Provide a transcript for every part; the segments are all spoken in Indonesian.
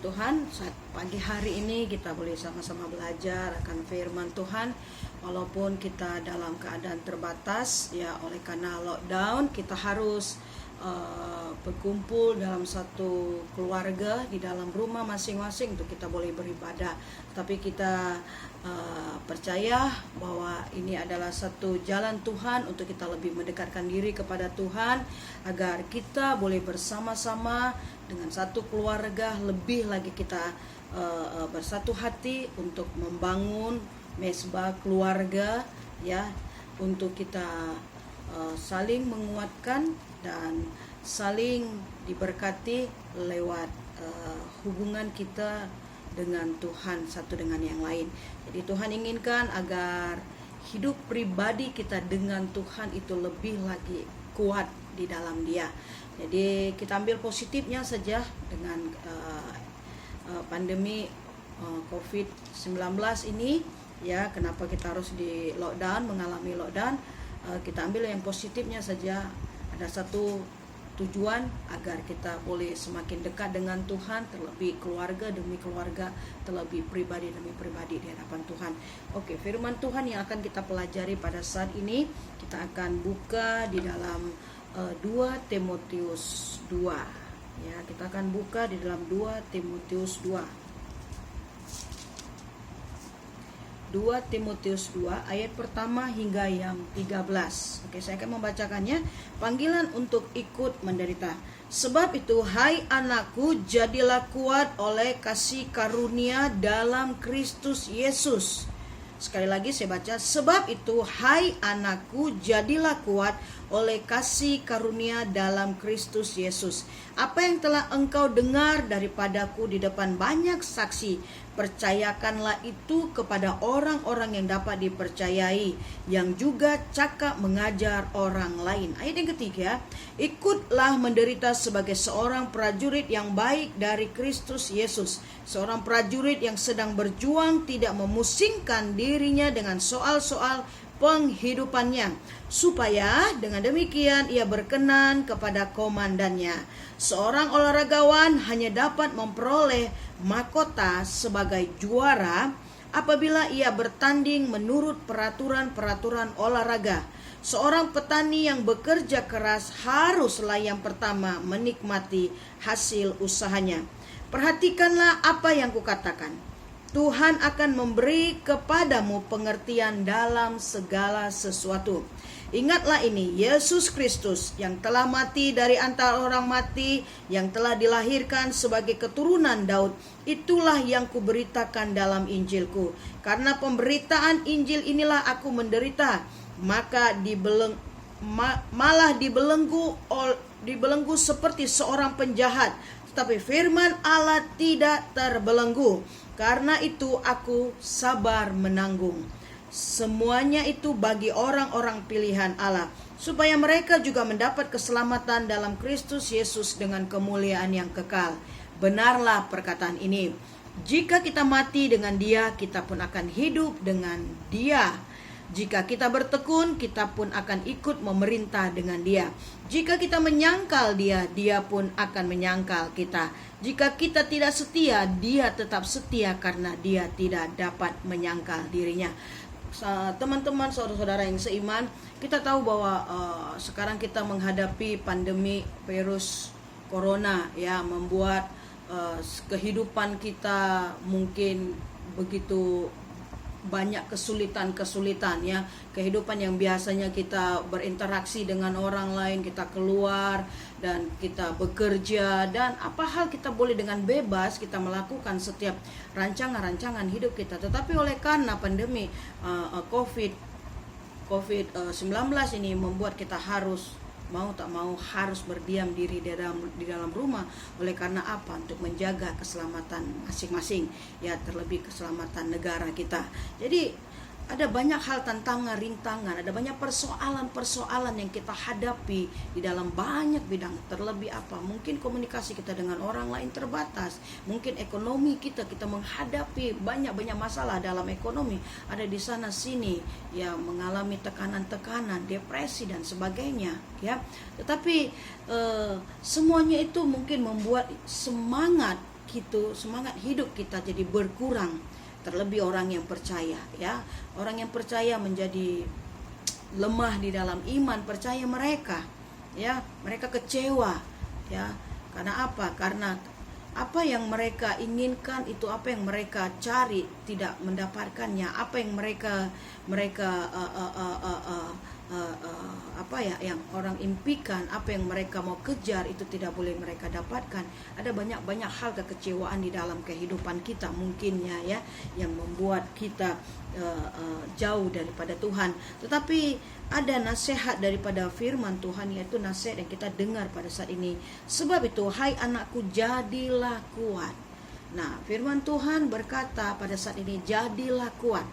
Tuhan, saat pagi hari ini kita boleh sama-sama belajar akan firman Tuhan. Walaupun kita dalam keadaan terbatas, ya oleh karena lockdown, kita harus berkumpul dalam satu keluarga di dalam rumah masing-masing untuk kita boleh beribadah. Tapi kita percaya bahwa ini adalah satu jalan Tuhan untuk kita lebih mendekatkan diri kepada Tuhan, agar kita boleh bersama-sama dengan satu keluarga, lebih lagi kita bersatu hati untuk membangun mesbah keluarga, ya, untuk kita saling menguatkan dan saling diberkati lewat hubungan kita dengan Tuhan satu dengan yang lain. Jadi Tuhan inginkan agar hidup pribadi kita dengan Tuhan itu lebih lagi kuat di dalam Dia. Jadi kita ambil positifnya saja dengan pandemi COVID-19 ini, ya, kenapa kita harus di lockdown, mengalami lockdown. Kita ambil yang positifnya saja. Ada satu tujuan agar kita boleh semakin dekat dengan Tuhan, terlebih keluarga demi keluarga, terlebih pribadi demi pribadi di hadapan Tuhan. Oke, firman Tuhan yang akan kita pelajari pada saat ini, kita akan buka di dalam 2 Timotius 2. Ya, kita akan buka di dalam 2 Timotius 2. 2 Timotius 2 ayat pertama hingga yang 13. Oke, saya akan membacakannya. Panggilan untuk ikut menderita. Sebab itu, hai anakku, jadilah kuat oleh kasih karunia dalam Kristus Yesus. Sekali lagi saya baca, sebab itu, hai anakku, jadilah kuat oleh kasih karunia dalam Kristus Yesus. Apa yang telah engkau dengar daripadaku di depan banyak saksi, percayakanlah itu kepada orang-orang yang dapat dipercayai, yang juga cakap mengajar orang lain. Ayat yang ketiga, ikutlah menderita sebagai seorang prajurit yang baik dari Kristus Yesus. Seorang prajurit yang sedang berjuang tidak memusingkan dirinya dengan soal-soal penghidupannya, supaya dengan demikian ia berkenan kepada komandannya. Seorang olahragawan hanya dapat memperoleh mahkota sebagai juara apabila ia bertanding menurut peraturan-peraturan olahraga. Seorang petani yang bekerja keras haruslah yang pertama menikmati hasil usahanya. Perhatikanlah apa yang kukatakan. Tuhan akan memberi kepadamu pengertian dalam segala sesuatu. Ingatlah ini, Yesus Kristus yang telah mati dari antara orang mati, yang telah dilahirkan sebagai keturunan Daud, itulah yang kuberitakan dalam Injilku. Karena pemberitaan Injil inilah aku menderita, maka malah dibelenggu seperti seorang penjahat. Tetapi firman Allah tidak terbelenggu. Karena itu aku sabar menanggung. Semuanya itu bagi orang-orang pilihan Allah, supaya mereka juga mendapat keselamatan dalam Kristus Yesus dengan kemuliaan yang kekal. Benarlah perkataan ini. Jika kita mati dengan Dia, kita pun akan hidup dengan Dia. Jika kita bertekun, kita pun akan ikut memerintah dengan Dia. Jika kita menyangkal Dia, Dia pun akan menyangkal kita. Jika kita tidak setia, Dia tetap setia karena Dia tidak dapat menyangkal dirinya. Teman-teman, saudara-saudara yang seiman, kita tahu bahwa sekarang kita menghadapi pandemi virus corona, ya, membuat kehidupan kita mungkin begitu banyak kesulitan, ya. Kehidupan yang biasanya kita berinteraksi dengan orang lain, kita keluar dan kita bekerja, dan apa hal kita boleh dengan bebas kita melakukan setiap rancangan hidup kita. Tetapi oleh karena pandemi COVID-19 ini membuat kita harus mau tak mau harus berdiam diri di dalam rumah. Oleh karena apa? Untuk menjaga keselamatan masing-masing, ya, terlebih keselamatan negara kita. Jadi ada banyak hal tantangan, rintangan, ada banyak persoalan-persoalan yang kita hadapi di dalam banyak bidang. Terlebih apa? Mungkin komunikasi kita dengan orang lain terbatas. Mungkin ekonomi kita menghadapi banyak masalah dalam ekonomi. Ada di sana sini, ya, mengalami tekanan-tekanan, depresi dan sebagainya, ya. Tetapi semuanya itu mungkin membuat semangat semangat hidup kita jadi berkurang. Terlebih orang yang percaya, ya. Orang yang percaya menjadi lemah di dalam iman percaya mereka, ya. Mereka kecewa, ya. Karena apa? Karena apa yang mereka inginkan itu, apa yang mereka cari tidak mendapatkannya, apa yang mereka yang orang impikan, apa yang mereka mau kejar itu tidak boleh mereka dapatkan. Ada banyak hal kekecewaan di dalam kehidupan kita mungkinnya, ya, yang membuat kita jauh daripada Tuhan. Tetapi ada nasihat daripada firman Tuhan, yaitu nasihat yang kita dengar pada saat ini. Sebab itu, hai anakku, jadilah kuat. Nah, firman Tuhan berkata pada saat ini, jadilah kuat.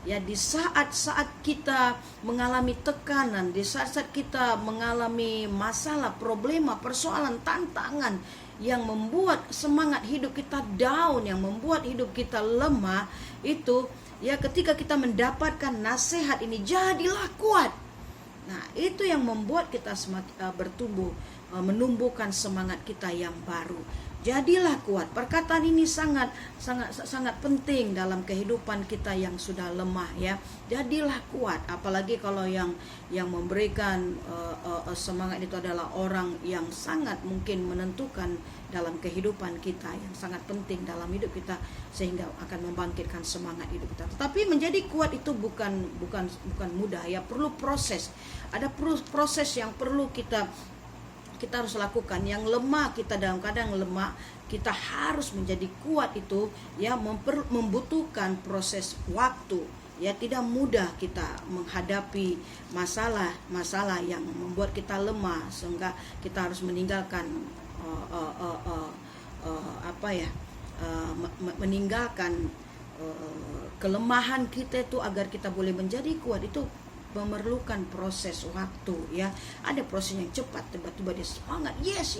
Ya, di saat-saat kita mengalami tekanan, di saat-saat kita mengalami masalah, problema, persoalan, tantangan yang membuat semangat hidup kita down, yang membuat hidup kita lemah, itu ya, ketika kita mendapatkan nasihat ini, jadilah kuat. Nah, itu yang membuat kita semakin bertumbuh, menumbuhkan semangat kita yang baru. Jadilah kuat. Perkataan ini sangat penting dalam kehidupan kita yang sudah lemah, ya. Jadilah kuat. Apalagi kalau yang memberikan semangat itu adalah orang yang sangat mungkin menentukan dalam kehidupan kita, yang sangat penting dalam hidup kita, sehingga akan membangkitkan semangat hidup kita. Tetapi menjadi kuat itu bukan mudah, ya. Perlu proses. Ada proses yang perlu kita harus lakukan. Yang lemah, kita dalam keadaan lemah, kita harus menjadi kuat itu, ya, membutuhkan proses waktu, ya. Tidak mudah kita menghadapi masalah yang membuat kita lemah, sehingga kita harus meninggalkan meninggalkan kelemahan kita itu agar kita boleh menjadi kuat. Itu memerlukan proses waktu, ya. Ada proses yang cepat, tiba-tiba dia semangat, yes,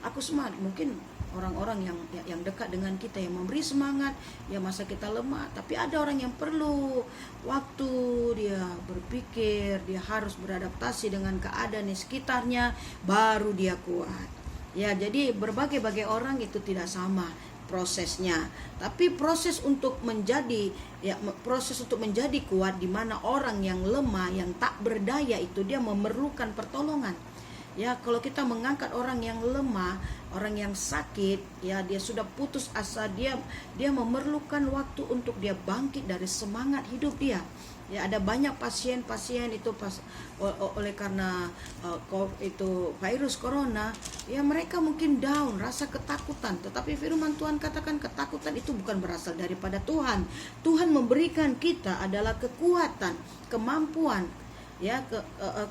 aku semangat. Mungkin orang-orang yang dekat dengan kita yang memberi semangat, ya, masa kita lemah. Tapi ada orang yang perlu waktu, dia berpikir, dia harus beradaptasi dengan keadaan di sekitarnya, baru dia kuat, ya. Jadi berbagai orang itu tidak sama prosesnya, tapi proses untuk menjadi kuat, di mana orang yang lemah, yang tak berdaya itu, dia memerlukan pertolongan, ya. Kalau kita mengangkat orang yang lemah, orang yang sakit, ya, dia sudah putus asa, dia memerlukan waktu untuk dia bangkit dari semangat hidup dia. Ya, ada banyak pasien itu oleh karena itu virus corona, ya, mereka mungkin down, rasa ketakutan. Tetapi firman Tuhan katakan ketakutan itu bukan berasal daripada Tuhan. Tuhan memberikan kita adalah kekuatan, kemampuan, ya,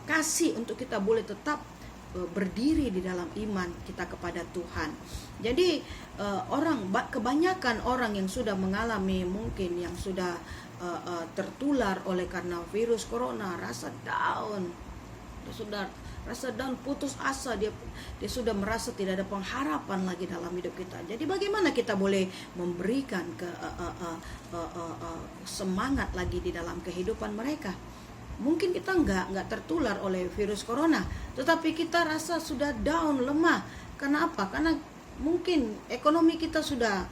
kasih untuk kita boleh tetap berdiri di dalam iman kita kepada Tuhan. Jadi kebanyakan orang yang sudah mengalami, mungkin yang sudah tertular oleh karena virus corona, rasa down, dia sudah rasa down, putus asa, dia sudah merasa tidak ada pengharapan lagi dalam hidup kita. Jadi bagaimana kita boleh memberikan semangat lagi di dalam kehidupan mereka? Mungkin kita nggak tertular oleh virus corona, tetapi kita rasa sudah down, lemah. Karena apa? Karena mungkin ekonomi kita sudah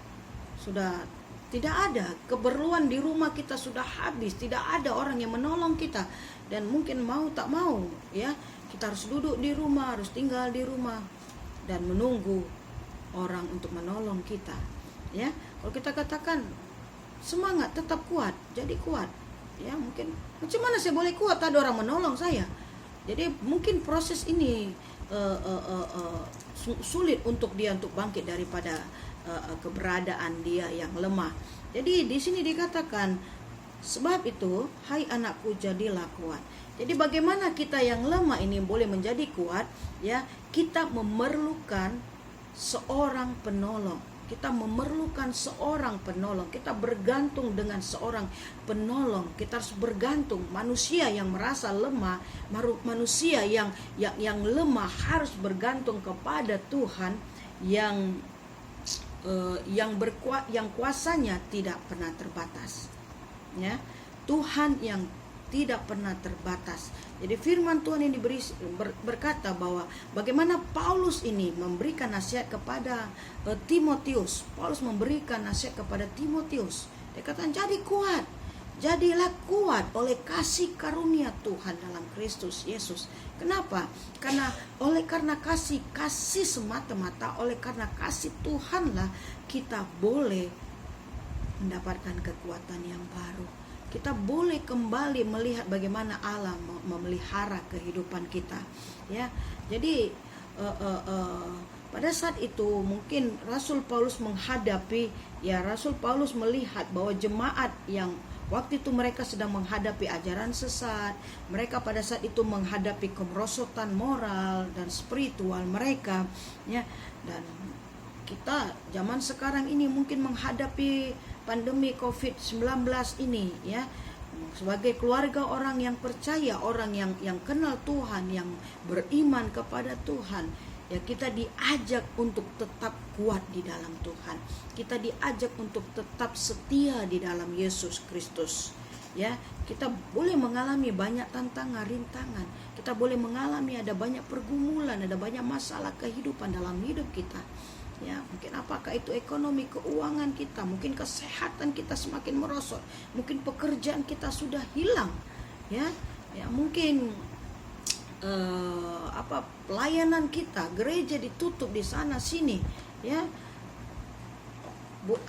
tidak ada, keperluan di rumah kita sudah habis, tidak ada orang yang menolong kita, dan mungkin mau tak mau, ya, kita harus duduk di rumah, harus tinggal di rumah dan menunggu orang untuk menolong kita, ya. Kalau kita katakan semangat, tetap kuat, jadi kuat, ya. Mungkin macam mana saya boleh kuat, ada orang menolong saya. Jadi mungkin proses ini sulit untuk dia untuk bangkit daripada keberadaan dia yang lemah. Jadi di sini dikatakan, sebab itu hai anakku, jadilah kuat. Jadi bagaimana kita yang lemah ini boleh menjadi kuat, ya? Kita memerlukan seorang penolong. Kita memerlukan seorang penolong. Kita bergantung dengan seorang penolong. Kita harus bergantung. Manusia yang merasa lemah, manusia yang lemah harus bergantung kepada Tuhan yang kuasanya tidak pernah terbatas, ya. Tuhan yang tidak pernah terbatas. Jadi firman Tuhan ini berkata bahwa bagaimana Paulus ini memberikan nasihat kepada Timotius. Paulus memberikan nasihat kepada Timotius. Dia katakan, jadilah kuat oleh kasih karunia Tuhan dalam Kristus Yesus. Kenapa? Karena kasih semata-mata, oleh karena kasih Tuhanlah kita boleh mendapatkan kekuatan yang baru. Kita boleh kembali melihat bagaimana Allah memelihara kehidupan kita. Ya, jadi pada saat itu mungkin Rasul Paulus Rasul Paulus melihat bahwa jemaat yang waktu itu mereka sedang menghadapi ajaran sesat, mereka pada saat itu menghadapi kemerosotan moral dan spiritual mereka, ya. Dan kita zaman sekarang ini mungkin menghadapi pandemi COVID-19 ini, ya. Sebagai keluarga orang yang percaya, orang yang kenal Tuhan, yang beriman kepada Tuhan, ya, kita diajak untuk tetap kuat di dalam Tuhan. Kita diajak untuk tetap setia di dalam Yesus Kristus. Ya, kita boleh mengalami banyak tantangan, rintangan. Kita boleh mengalami ada banyak pergumulan, ada banyak masalah kehidupan dalam hidup kita. Ya, mungkin apakah itu ekonomi, keuangan kita, mungkin kesehatan kita semakin merosot, mungkin pekerjaan kita sudah hilang, ya mungkin pelayanan kita, gereja ditutup di sana sini, ya.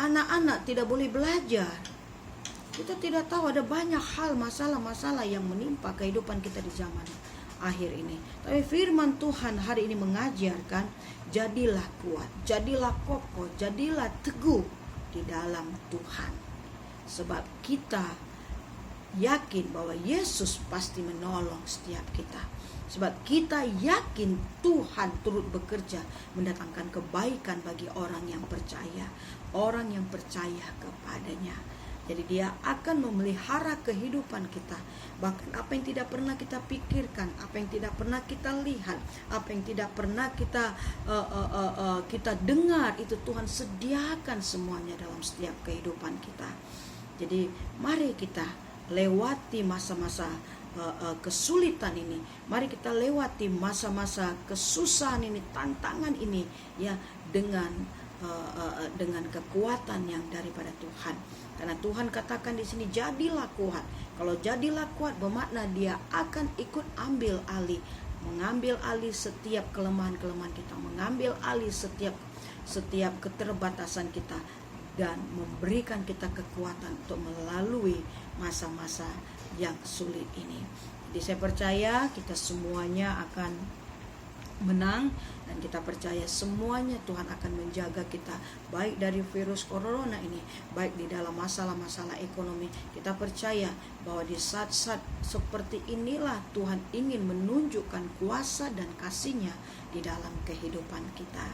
Anak-anak tidak boleh belajar. Kita tidak tahu, ada banyak hal, masalah-masalah yang menimpa kehidupan kita di zaman akhir ini. Tapi firman Tuhan hari ini mengajarkan, jadilah kuat, jadilah kokoh, jadilah teguh di dalam Tuhan. Sebab kita yakin bahwa Yesus pasti menolong setiap kita. Sebab kita yakin Tuhan turut bekerja mendatangkan kebaikan bagi orang yang percaya, orang yang percaya kepadanya. Jadi dia akan memelihara kehidupan kita. Bahkan apa yang tidak pernah kita pikirkan, apa yang tidak pernah kita lihat, apa yang tidak pernah kita dengar, itu Tuhan sediakan semuanya dalam setiap kehidupan kita. Jadi mari kita lewati masa-masa kesulitan ini. Mari kita lewati masa-masa kesusahan ini, tantangan ini, ya, dengan kekuatan yang daripada Tuhan. Karena Tuhan katakan di sini, jadilah kuat. Kalau jadilah kuat bermakna dia akan ikut mengambil alih setiap kelemahan-kelemahan kita, mengambil alih setiap keterbatasan kita, dan memberikan kita kekuatan untuk melalui masa-masa yang sulit ini. Jadi saya percaya kita semuanya akan menang, dan kita percaya semuanya Tuhan akan menjaga kita, baik dari virus corona ini, baik di dalam masalah-masalah ekonomi. Kita percaya bahwa di saat-saat seperti inilah Tuhan ingin menunjukkan kuasa dan kasih-Nya di dalam kehidupan kita.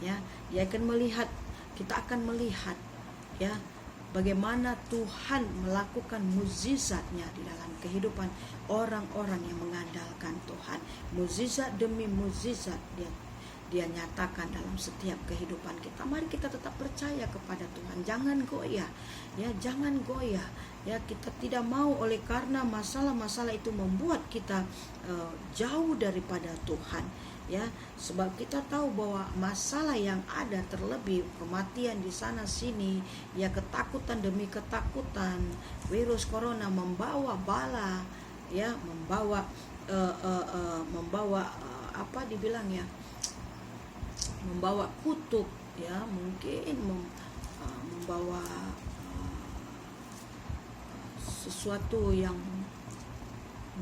Ya, Dia akan melihat, kita akan melihat, ya, bagaimana Tuhan melakukan mukjizat-Nya di dalam kehidupan orang-orang yang mengandalkan Tuhan. Mukjizat demi mukjizat dia nyatakan dalam setiap kehidupan kita. Mari kita tetap percaya kepada Tuhan, jangan goyah, ya, jangan goyah, ya. Kita tidak mau oleh karena masalah-masalah itu membuat kita jauh daripada Tuhan, ya. Sebab kita tahu bahwa masalah yang ada, terlebih kematian di sana sini, ya, ketakutan demi ketakutan, virus corona membawa bala, ya, membawa membawa kutuk, ya, mungkin membawa sesuatu yang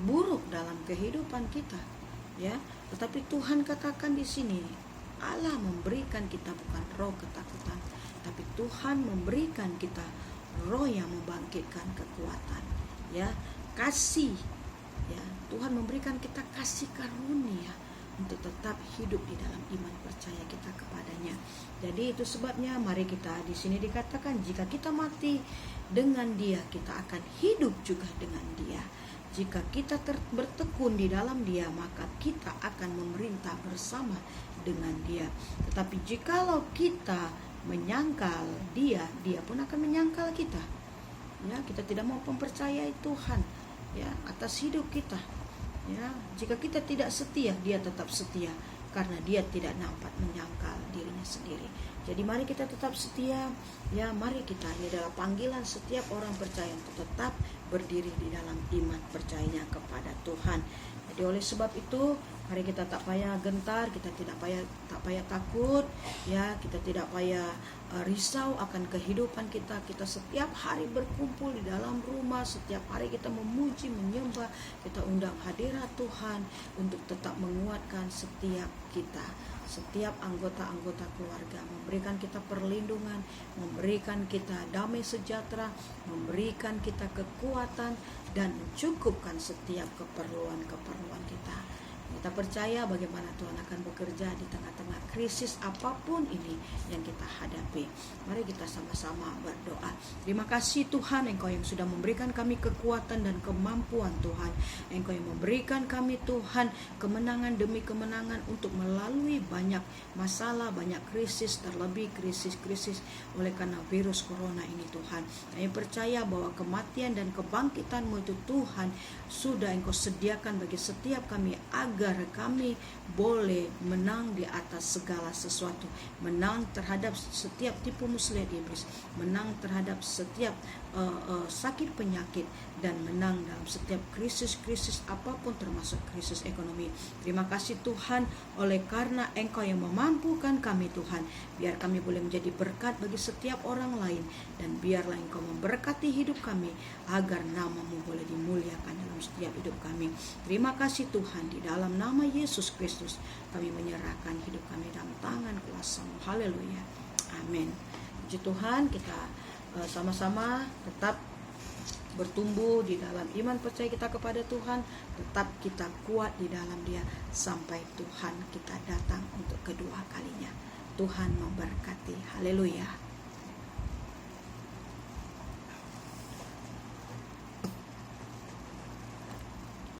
buruk dalam kehidupan kita, ya. Tetapi Tuhan katakan di sini, Allah memberikan kita bukan roh ketakutan, tapi Tuhan memberikan kita roh yang membangkitkan kekuatan, ya, kasih, ya. Tuhan memberikan kita kasih karunia untuk tetap hidup di dalam iman percaya kita kepadanya. Jadi itu sebabnya mari kita di sini dikatakan, jika kita mati dengan Dia, kita akan hidup juga dengan Dia. Jika kita bertekun di dalam Dia, maka kita akan memerintah bersama dengan Dia. Tetapi jikalau kita menyangkal Dia, Dia pun akan menyangkal kita. Ya, kita tidak mau mempercayai Tuhan. ya atas hidup kita. Ya, jika kita tidak setia, Dia tetap setia karena Dia tidak dapat menyangkal dirinya sendiri. Jadi mari kita tetap setia, ya mari kita, ini adalah panggilan setiap orang percaya untuk tetap berdiri di dalam iman percayanya kepada Tuhan. Jadi oleh sebab itu, mari kita tak payah gentar, kita tak payah takut, ya kita tidak payah risau akan kehidupan kita. Kita setiap hari berkumpul di dalam rumah, setiap hari kita memuji, menyembah, kita undang hadirat Tuhan untuk tetap menguatkan setiap kita, setiap anggota-anggota keluarga, memberikan kita perlindungan, memberikan kita damai sejahtera, memberikan kita kekuatan, dan mencukupkan setiap keperluan-keperluan kita. Kita percaya bagaimana Tuhan akan bekerja di tengah-tengah krisis apapun ini yang kita hadapi. Mari kita sama-sama berdoa. Terima kasih Tuhan, Engkau yang sudah memberikan kami kekuatan dan kemampuan Tuhan. Engkau yang memberikan kami Tuhan kemenangan demi kemenangan untuk melalui banyak masalah, banyak krisis, terlebih krisis-krisis oleh karena virus corona ini Tuhan. Kami percaya bahwa kematian dan kebangkitan-Mu itu Tuhan sudah Engkau sediakan bagi setiap kami agar kami boleh menang di atas segala sesuatu, menang terhadap setiap tipu muslihat iblis, menang terhadap setiap sakit penyakit, dan menang dalam setiap krisis-krisis apapun termasuk krisis ekonomi. Terima kasih Tuhan, oleh karena Engkau yang memampukan kami Tuhan, biar kami boleh menjadi berkat bagi setiap orang lain, dan biarlah Engkau memberkati hidup kami agar nama-Mu boleh dimuliakan dalam setiap hidup kami. Terima kasih Tuhan, di dalam nama Yesus Kristus kami menyerahkan hidup kami dalam tangan kuasa-Mu. Haleluya, amin. Puji Tuhan, kita sama-sama tetap bertumbuh di dalam iman percaya kita kepada Tuhan, tetap kita kuat di dalam Dia sampai Tuhan kita datang untuk kedua kalinya. Tuhan memberkati. Haleluya.